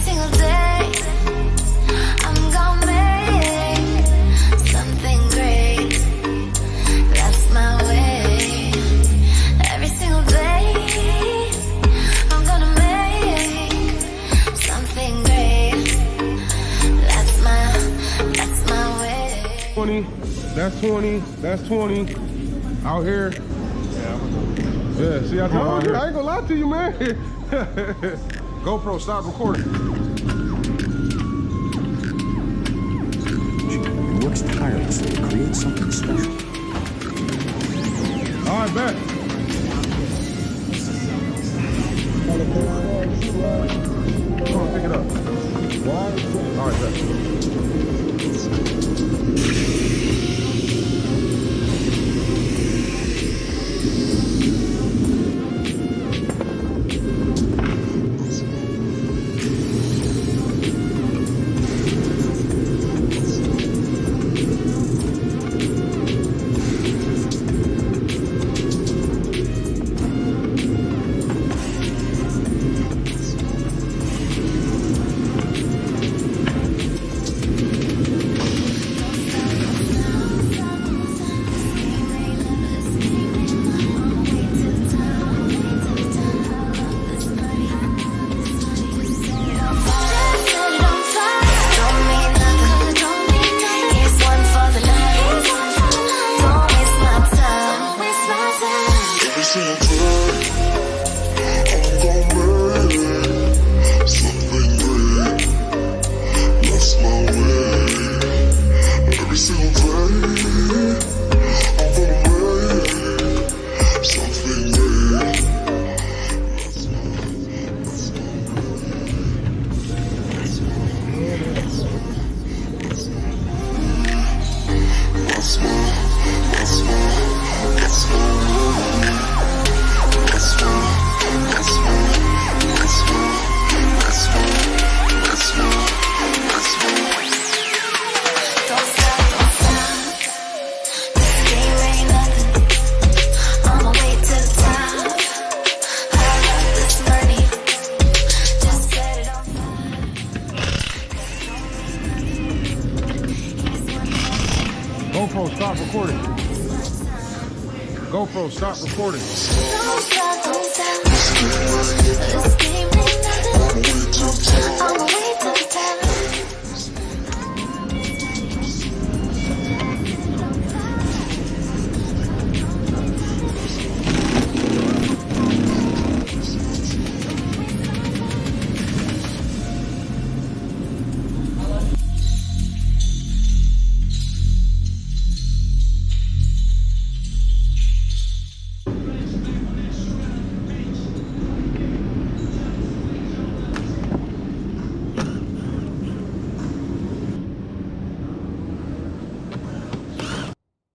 single day, I'm gonna make something great. That's my way. Every single day, I'm gonna make something great. That's my way. 20, that's 20, that's 20. Out here. Yeah, see, I told you, I ain't gonna lie to you, man. GoPro, stop recording. She works tirelessly to create something special. All right, bet. Come on, pick it up. All right, bet. GoPro, stop recording. GoPro, stop recording.